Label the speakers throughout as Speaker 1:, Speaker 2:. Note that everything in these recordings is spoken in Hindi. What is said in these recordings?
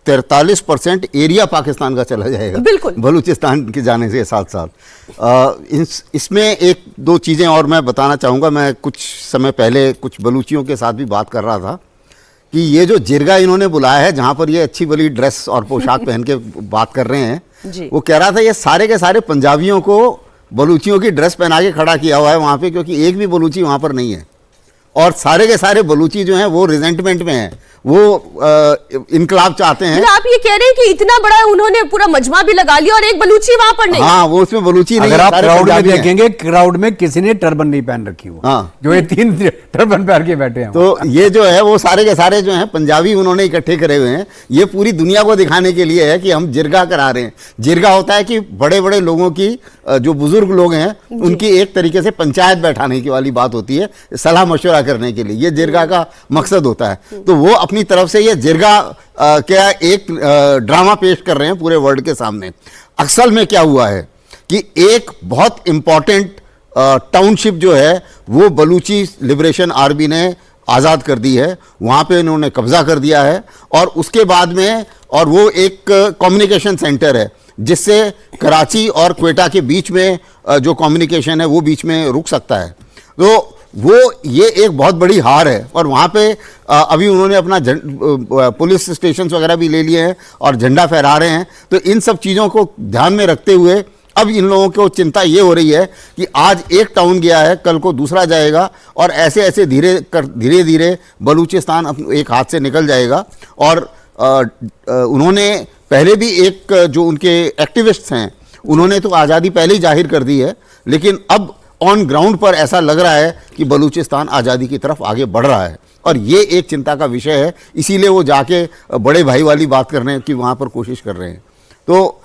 Speaker 1: 43% एरिया पाकिस्तान का चला जाएगा,
Speaker 2: बिल्कुल
Speaker 1: बलूचिस्तान के जाने से साथ साथ। इसमें एक दो चीज़ें और मैं बताना चाहूँगा। मैं कुछ समय पहले कुछ बलूचियों के साथ भी बात कर रहा था कि ये जो जिरगा इन्होंने बुलाया है, जहाँ पर ये अच्छी भली ड्रेस और पोशाक पहन के बात कर रहे हैं, वो कह रहा था ये सारे के सारे पंजाबियों को बलूचियों की ड्रेस पहना के खड़ा किया हुआ है वहाँ पे, क्योंकि एक भी बलूची वहाँ पर नहीं है। और सारे के सारे बलूची जो हैं वो रिजेंटमेंट में हैं, वो इनकलाब चाहते हैं।
Speaker 2: आप ये कह रहे हैं कि इतना बड़ा उन्होंने पूरा मजमा भी लगा लिया और एक बलूची वहां पर नहीं।
Speaker 1: हाँ, वो उसमें बलूची नहीं।
Speaker 3: अगर आप क्राउड में देखेंगे, क्राउड में किसी ने टर्बन नहीं पहन रखी हो।
Speaker 1: हाँ,
Speaker 3: जो ये 3 टर्बन पहन के बैठे हैं।
Speaker 1: तो ये जो है वो सारे के सारे जो हैं पंजाबी उन्होंने इकट्ठे करे हुए हैं। ये पूरी दुनिया को दिखाने के लिए है कि हम जिरगा करा रहे हैं। जिरगा होता है कि बड़े बड़े लोगों की, जो बुजुर्ग लोग हैं उनकी एक तरीके से पंचायत बैठाने की वाली बात होती है, सलाह मशवरा करने के लिए। ये जिरगा का मकसद होता है। तो वो अपनी तरफ से ये जिरगा क्या एक ड्रामा पेश कर रहे हैं पूरे वर्ल्ड के सामने। असल में क्या हुआ है कि एक बहुत इंपॉर्टेंट टाउनशिप जो है वो बलूची लिबरेशन आर्मी ने आज़ाद कर दी है। वहाँ पे इन्होंने कब्जा कर दिया है और उसके बाद में, और वो एक कम्युनिकेशन सेंटर है जिससे कराची और क्वेटा के बीच में जो कम्युनिकेशन है वो बीच में रुक सकता है। तो वो ये एक बहुत बड़ी हार है। और वहाँ पे अभी उन्होंने अपना पुलिस स्टेशन वगैरह भी ले लिए हैं और झंडा फहरा रहे हैं। तो इन सब चीज़ों को ध्यान में रखते हुए अब इन लोगों को चिंता ये हो रही है कि आज एक टाउन गया है, कल को दूसरा जाएगा, और ऐसे ऐसे धीरे धीरे बलूचिस्तान एक हाथ से निकल जाएगा। और उन्होंने पहले भी एक जो उनके एक्टिविस्ट्स हैं उन्होंने तो आज़ादी पहले ही जाहिर कर दी है, लेकिन अब ऑन ग्राउंड पर ऐसा लग रहा है कि बलूचिस्तान आज़ादी की तरफ आगे बढ़ रहा है। और ये एक चिंता का विषय है, इसीलिए वो जाके बड़े भाई वाली बात करने की वहाँ पर कोशिश कर रहे हैं। तो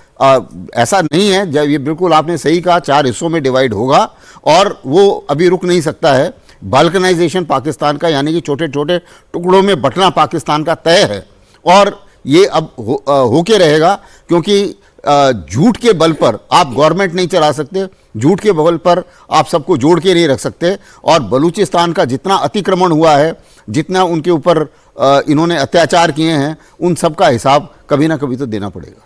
Speaker 1: ऐसा नहीं है, जब ये बिल्कुल आपने सही कहा, 4 हिस्सों में डिवाइड होगा और वो अभी रुक नहीं सकता है। बाल्कनाइजेशन पाकिस्तान का, यानी कि छोटे छोटे टुकड़ों में बंटना पाकिस्तान का तय है और ये अब होके रहेगा, क्योंकि झूठ के बल पर आप गवर्नमेंट नहीं चला सकते, झूठ के बल पर आप सबको जोड़ के नहीं रख सकते। और बलूचिस्तान का जितना अतिक्रमण हुआ है, जितना उनके ऊपर इन्होंने अत्याचार किए हैं, उन सब का हिसाब कभी ना कभी तो देना पड़ेगा।